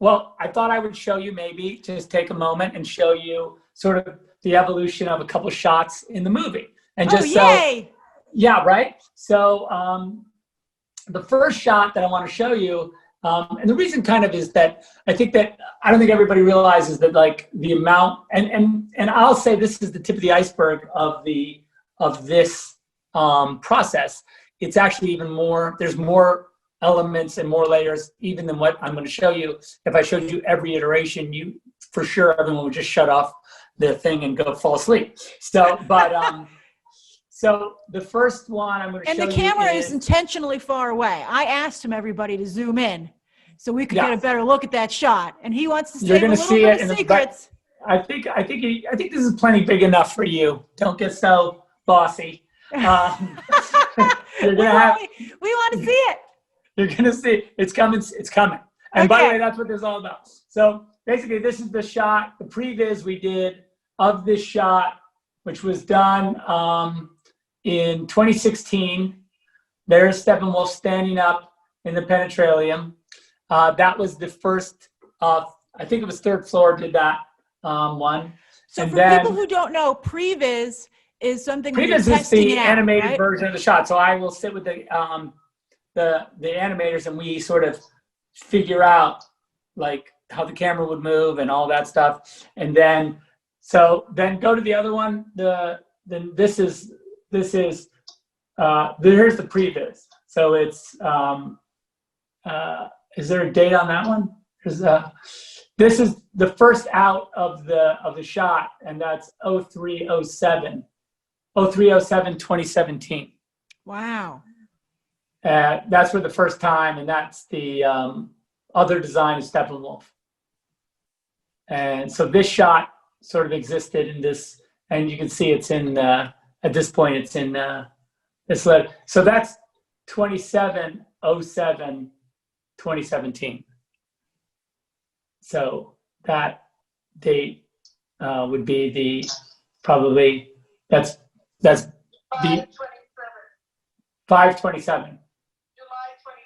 Well, I thought I would show you, maybe just take a moment and show you sort of the evolution of a couple shots in the movie. And just yay! Yeah, right? So the first shot that I want to show you, and the reason kind of is that I don't think everybody realizes that, like, the amount, and I'll say this is the tip of the iceberg of this process. It's actually even more, there's more elements and more layers even than what I'm going to show you. If I showed you every iteration, you for sure everyone would just shut off the thing and go fall asleep. So, but so the first one I'm going to show you, and the camera is intentionally far away. I asked him, everybody, to zoom in so we could get a better look at that shot, and he wants to save a little bit of secrets. I think this is plenty big enough for you. Don't get so bossy. You're gonna we want to see it. You're gonna see it's coming. It's coming. And by the way, that's what this is all about. So basically, this is the shot, the previs we did of this shot, which was done in 2016. There's Steppenwolf standing up in the penetralium. That was the first. I think it was third floor did that one. So and for then, people who don't know, previs is something. Previs is the animated version of the shot. So I will sit with the animators, and we sort of figure out like how the camera would move and all that stuff. And then go to the other one. Here's the previs. So it's is there a date on that one? This is the first out of the shot, and that's 2017. Wow. That's for the first time, and that's the other design of Steppenwolf. And so this shot sort of existed in this, and you can see it's in, at this point, it's in this letter. So that's 27/07/2017. So that date would be probably, that's the 5/27.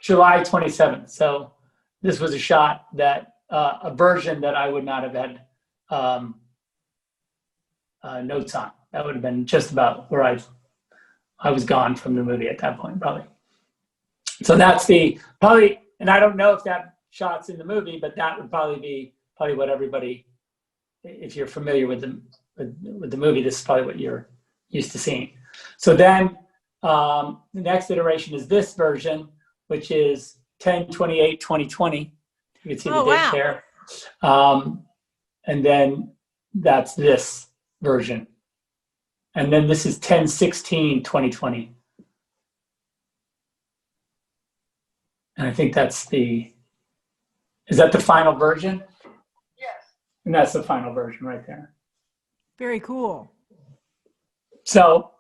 July 27th. So this was a shot that, a version that I would not have had notes on. That would have been just about where I was gone from the movie at that point, probably. So that's and I don't know if that shot's in the movie, but that would probably be what everybody, if you're familiar with the movie, this is probably what you're used to seeing. So then the next iteration is this version, which is 10/28/2020. You can see the date there. And then that's this version. And then this is 10/16/2020. And I think is that the final version? Yes. And that's the final version right there. Very cool. So,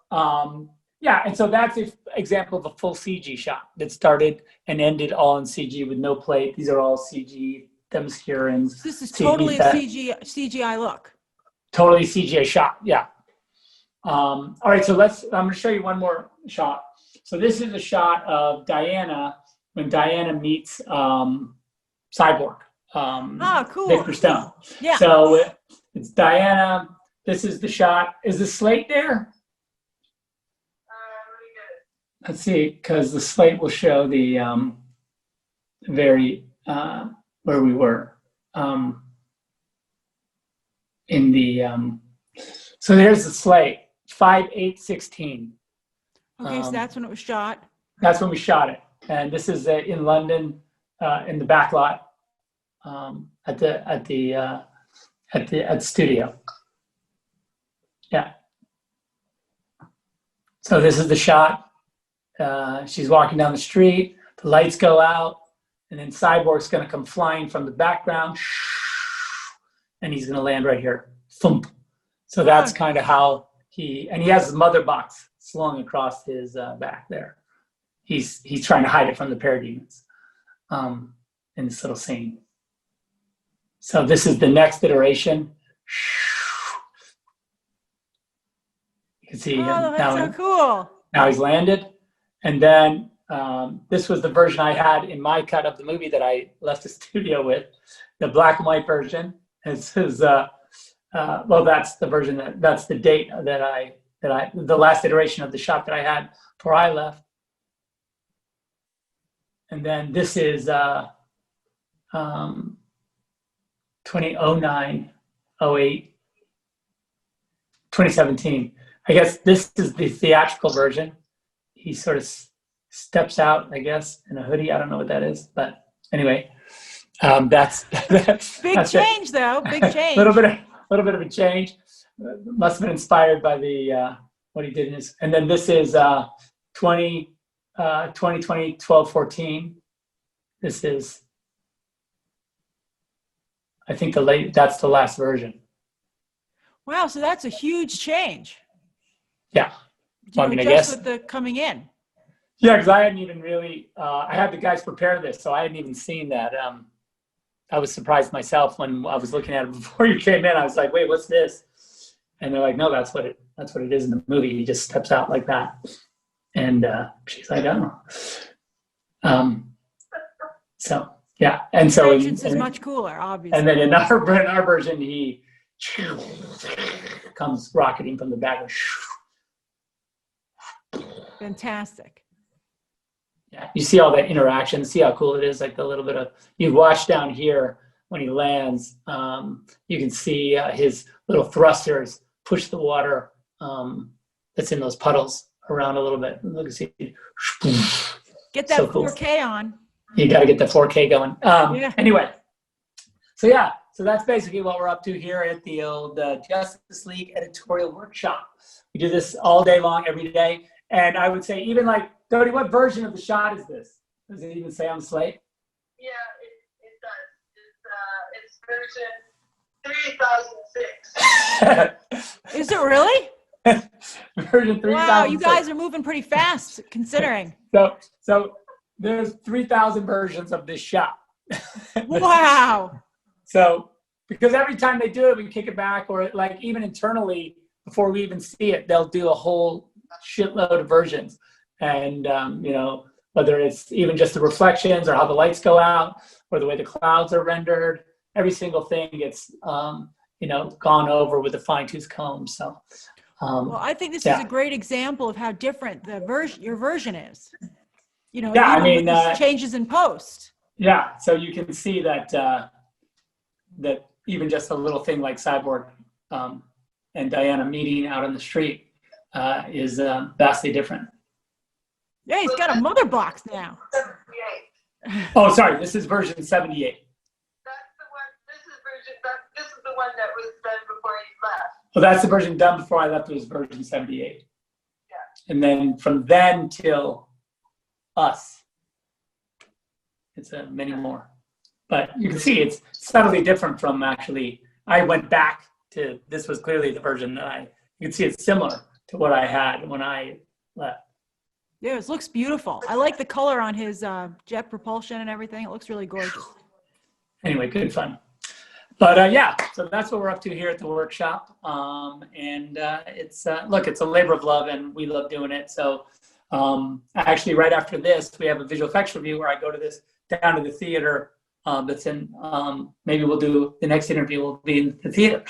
yeah, and so that's an example of a full CG shot that started and ended all in CG with no plate. These are all CG Themyscirans. This is totally a CGI look. Totally CGI shot, yeah. All right, so I'm going to show you one more shot. So this is a shot of Diana when Diana meets Cyborg. Cool. Victor Stone. Yeah. So it's Diana. This is the shot. Is the slate there? Let's see, because the slate will show the where we were in the. So there's the slate, 5/8/16. Okay, so that's when it was shot. That's when we shot it, and this is in London, in the back lot, at the studio. Yeah. So this is the shot. She's walking down the street, the lights go out, and then Cyborg's going to come flying from the background, and he's going to land right here. Thump. So that's kind of how he has his mother box slung across his back there. He's trying to hide it from the parademons in this little scene. So this is the next iteration. You can see him that's so cool. Now he's landed. And then this was the version I had in my cut of the movie that I left the studio with, the black and white version. This is well, that's the version that's the date that the last iteration of the shot that I had before I left. And then this is 2009, 08, 2017. I guess this is the theatrical version. He sort of steps out, I guess, in a hoodie. I don't know what that is, but anyway, that's big change, though. Big change. little bit of a change. Must have been inspired by the what he did in his. And then this is 2020, 12, 14. This is, I think that's the last version. Wow, so that's a huge change. Yeah. I guess with the coming in. Yeah, because I hadn't even really, I had the guys prepare this, so I hadn't even seen that. I was surprised myself when I was looking at it before you came in. I was like, wait, what's this? And they're like, no, that's what it is in the movie. He just steps out like that. And she's like, oh. So, yeah. And so Entrance is much cooler, obviously. And then in our version, he comes rocketing from the back. Fantastic. Yeah, you see all that interaction. See how cool it is. Like the little bit of you watch down here when he lands. You can see his little thrusters push the water that's in those puddles around a little bit. Look, see. Get that so 4K on. You got to get the 4K going. Yeah. Anyway, so that's basically what we're up to here at the old Justice League editorial workshop. We do this all day long, every day. And I would say, even like, Dodie, what version of the shot is this? Does it even say on the slate? Yeah, it does. It's version 3006. Is it really? Version 3006. Wow, you guys are moving pretty fast, considering. So there's 3,000 versions of this shot. Wow. So, because every time they do it, we kick it back, or like even internally, before we even see it, they'll do a whole shitload of versions. And, whether it's even just the reflections or how the lights go out or the way the clouds are rendered, every single thing gets, gone over with a fine-tooth comb. So, well, I think this is a great example of how different your version is. Changes in post. Yeah. So you can see that, that even just a little thing like Cyborg and Diana meeting out on the street is vastly different. Yeah, he's got a mother box now. 78. Oh, sorry. This is version 78. That's the one. This is the one that was done before he left. Well, that's the version done before I left. It was version 78. Yeah. And then from then till us, it's many more. But you can see it's subtly different from actually. I went back to, this was clearly the version that you can see it's similar to what I had when I left. Yeah, it looks beautiful. I like the color on his jet propulsion and everything. It looks really gorgeous. Anyway, good fun. But so that's what we're up to here at the workshop. It's it's a labor of love, and we love doing it. So actually, right after this, we have a visual effects review where I go to down to the theater that's in, maybe we'll do, the next interview will be in the theater.